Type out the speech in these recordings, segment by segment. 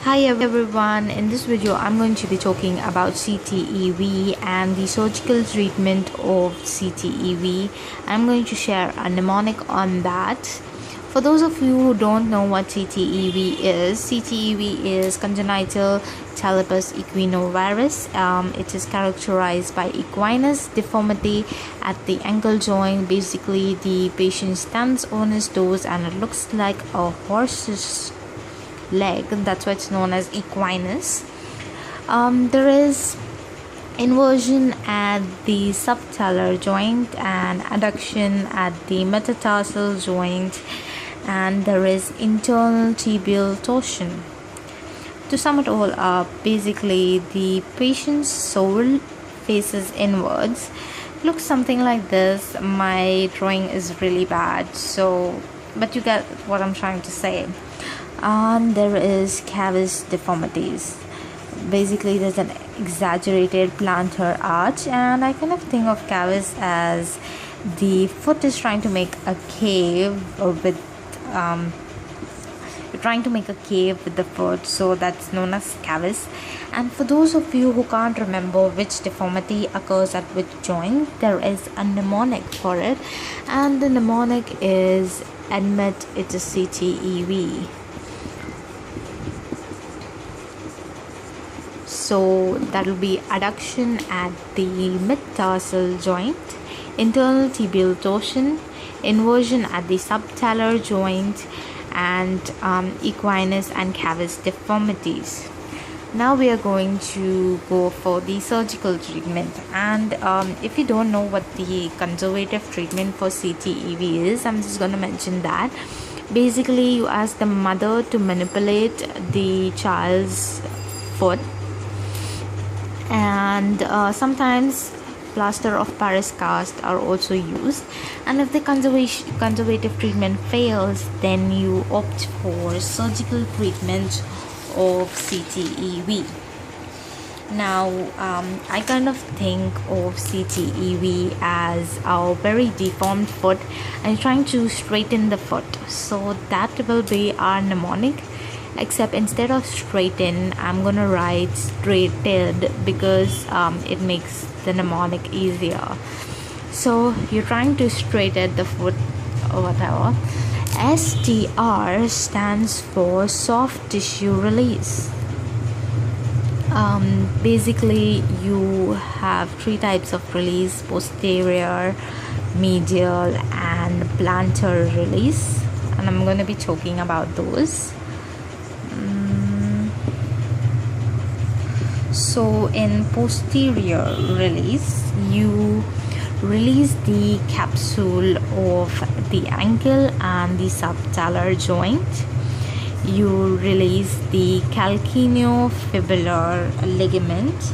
Hi everyone, in this video I'm going to be talking about CTEV and the surgical treatment of CTEV. I'm going to share a mnemonic on that. For those of you who don't know what CTEV is congenital talipes equinovarus. It is characterized by equinus deformity at the ankle joint. Basically, the patient stands on his toes and it looks like a horse's leg. That's why it's known as equinus. There is inversion at the subtalar joint and adduction at the metatarsal joint, and there is internal tibial torsion. To sum it all up, basically the patient's sole faces inwards. Looks something like this. My drawing is really bad, but you get what I'm trying to say. And there is cavus deformities. Basically, there's an exaggerated plantar arch, and I kind of think of cavus as the foot is trying to make a cave with the foot, so that's known as cavus. And for those of you who can't remember which deformity occurs at which joint, there is a mnemonic for it, and the mnemonic is admit it is CTEV. So that will be adduction at the mid-tarsal joint, internal tibial torsion, inversion at the subtalar joint, and equinus and cavus deformities. Now we are going to go for the surgical treatment. And if you don't know what the conservative treatment for CTEV is, I'm just going to mention that. Basically, you ask the mother to manipulate the child's foot, and sometimes plaster of Paris cast are also used. And if the conservative treatment fails, then you opt for surgical treatment of CTEV. Now I kind of think of CTEV as a very deformed foot and trying to straighten the foot, so that will be our mnemonic. Except instead of straighten, I'm gonna write straighted because it makes the mnemonic easier. So you're trying to straighten the foot or whatever. STR stands for soft tissue release. Basically, you have three types of release: posterior, medial, and plantar release, and I'm going to be talking about those. So in posterior release, you release the capsule of the ankle and the subtalar joint. You release the calcaneofibular ligament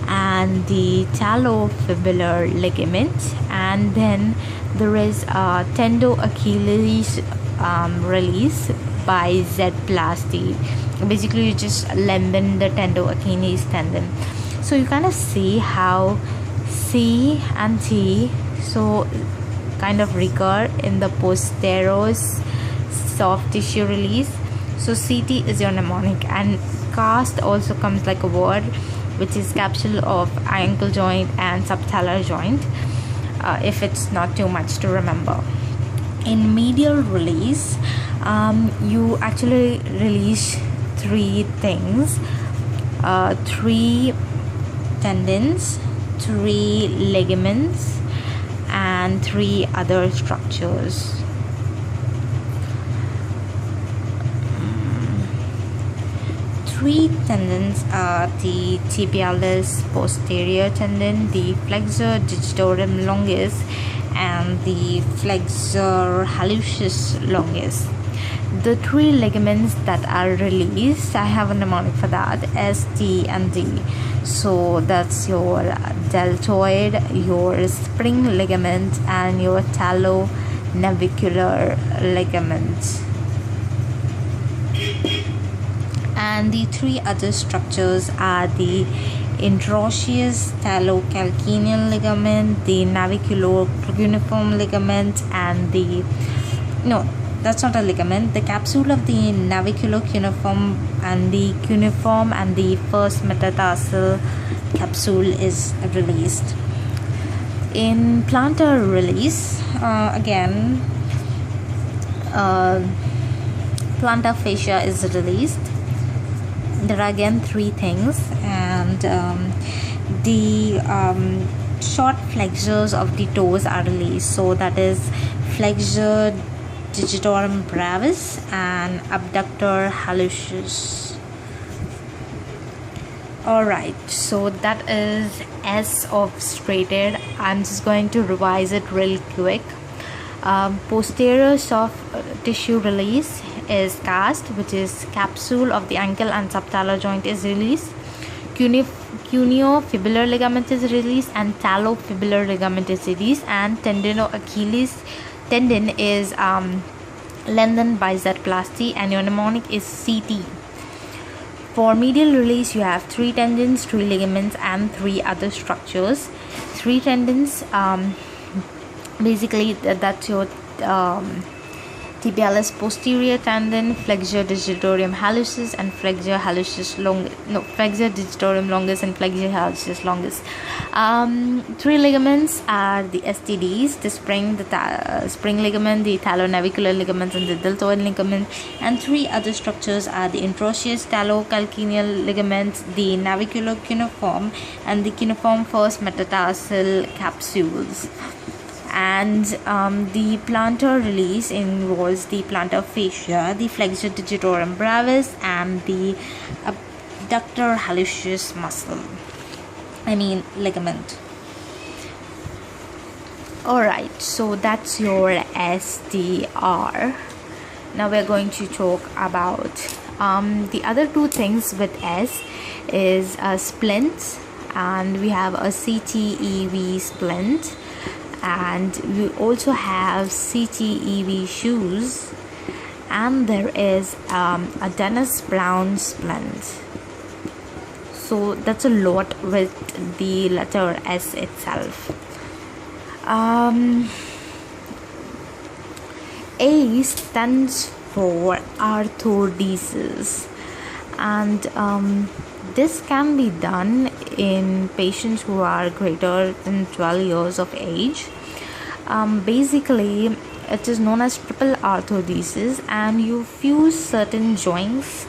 and the talofibular ligament, and then there is a tendo-Achilles release by Z-plasty. Basically, you just lengthen the tendo-Achilles tendon. So you kind of see how C and T kind of recur in the posterior soft tissue release. So CT is your mnemonic, and cast also comes like a word, which is capsule of ankle joint and subtalar joint, if it's not too much to remember. In medial release, you actually release three things: 3 tendons, 3 ligaments, and 3 other structures. Three tendons are the tibialis posterior tendon, the flexor digitorum longus, and the flexor hallucis longus. The 3 ligaments that are released, I have a mnemonic for that: S, T, and D. So that's your deltoid, your spring ligament, and your talonavicular ligament. And the 3 other structures are the interosseous talocalcaneal ligament, the navicular cuneiform ligament, and that's not a ligament. The capsule of the navicular-cuneiform and the cuneiform and the first metatarsal capsule is released. In plantar release, plantar fascia is released. There are again three things, and the short flexures of the toes are released. So that is flexure digitorum brevis and abductor hallucis. Alright, so that is S of striated. I'm just going to revise it real quick. Posterior soft tissue release is cast, which is capsule of the ankle and subtalar joint is released. Cuneo-fibular ligament is released, and talofibular ligament is released, and tendino-Achilles tendon is lengthened by Z-plasty, and your mnemonic is CT. For medial release, you have 3 tendons, 3 ligaments, and 3 other structures. 3 tendons, basically that's your tibialis posterior tendon, flexure digitorum hallucis, and flexure digitorum longus and flexure hallucis longus. 3 ligaments are the STDs, the spring ligament, the talonavicular ligaments, and the deltoid ligament. And 3 other structures are the introitious talocalcaneal ligaments, the navicular cuneiform, and the cuneiform first metatarsal capsules. And the plantar release involves the plantar fascia, the flexure digitorum brevis, and the abductor hallucis ligament. Alright, so that's your SDR. Now we're going to talk about the other 2 things with S is splints, and we have a CTEV splint, and we also have CTEV shoes, and there is a Dennis Brown splint. So that's a lot with the letter S itself. A stands for Autotheses, and this can be done in patients who are greater than 12 years of age. Basically, it is known as triple Autotheses, and you fuse certain joints.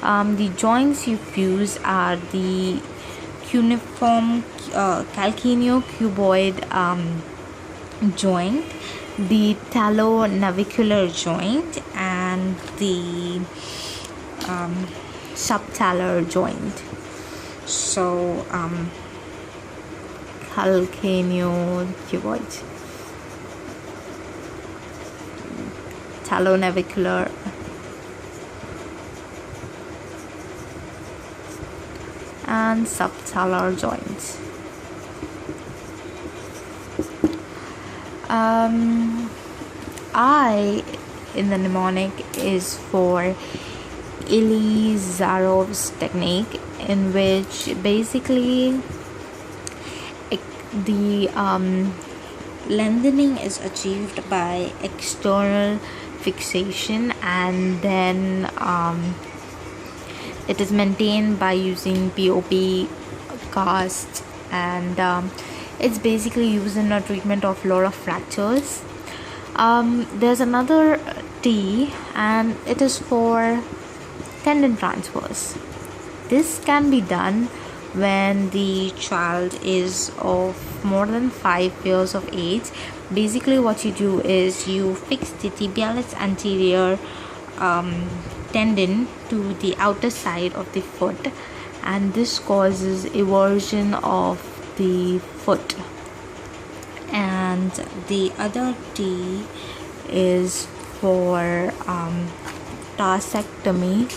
The joints you fuse are the cuneiform calcaneocuboid joint, the talonavicular joint, and the subtalar joint. So calcaneocuboid, talonavicular, and subtalar joints. I in the mnemonic is for Elizarov's technique, in which basically the lengthening is achieved by external fixation, and then it is maintained by using POP cast, and it's basically used in a treatment of a lot of fractures. There's another T, and it is for tendon transfers. This can be done when the child is of more than 5 years of age. Basically what you do is you fix the tibialis anterior tendon to the outer side of the foot, and this causes eversion of the foot. And the other T is for discectomy,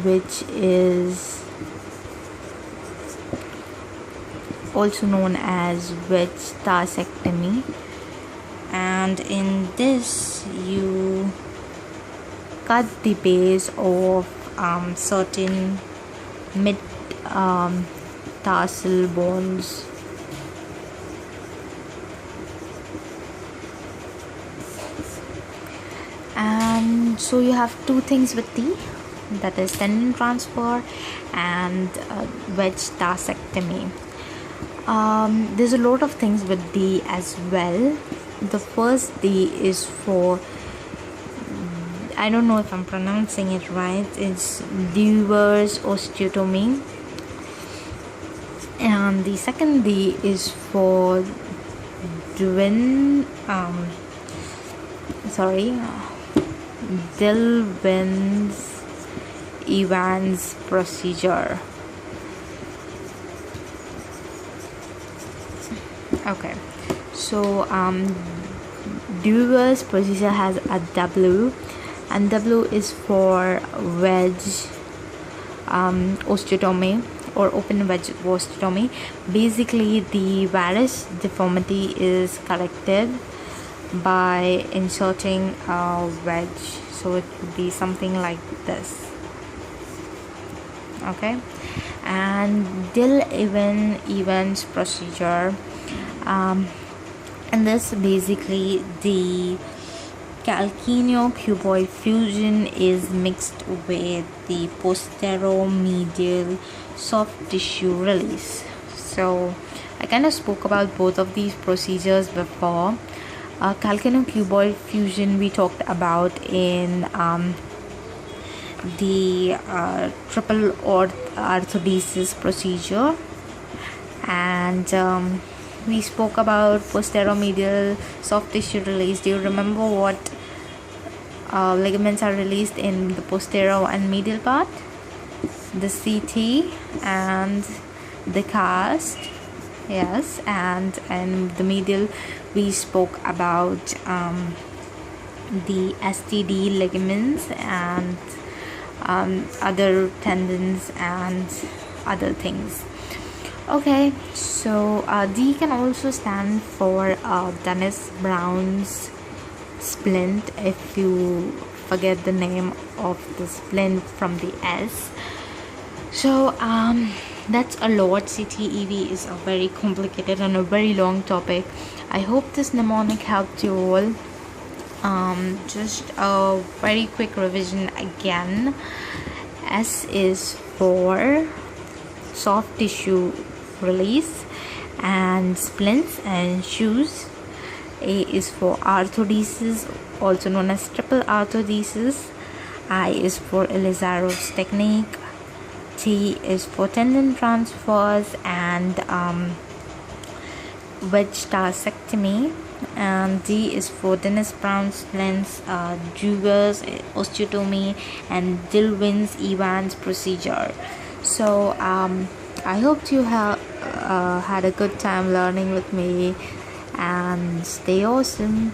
which is also known as wedge discectomy, and in this you cut the base of certain mid tarsal bones. So you have two things with T, that is tendon transfer and wedge discectomy. There's a lot of things with D as well. The first D is for, I don't know if I'm pronouncing it right, it's reverse osteotomy, and the second D is for Dilation-Evans procedure. Okay, so Dewey's procedure has a W, and W is for wedge osteotomy or open wedge osteotomy. Basically, the varus deformity is corrected by inserting a wedge, so it would be something like this. Okay, and Dilation-Evans procedure, and this basically the calcaneocuboid fusion is mixed with the posteromedial soft tissue release. So I kind of spoke about both of these procedures before. Calcaneocuboid fusion we talked about in the triple orthodesis procedure, and we spoke about posteromedial soft tissue release. Do you remember what ligaments are released in the posterior and medial part? The CT and the cast, yes, and the medial we spoke about the STD ligaments and other tendons and other things. Okay, so D can also stand for Dennis Brown's splint, if you forget the name of the splint from the S. So that's a lot. CTEV is a very complicated and a very long topic. I hope this mnemonic helped you all. Just a very quick revision again. S is for soft tissue release and splints and shoes. A is for orthodesis, also known as triple orthodesis. I is for Elizarov's technique. T is for tendon transfers and wedge discectomy. And D is for Dennis Brown splints, Dewey's osteotomy, and Dilation-Evans procedure. So I hope you have had a good time learning with me, and stay awesome.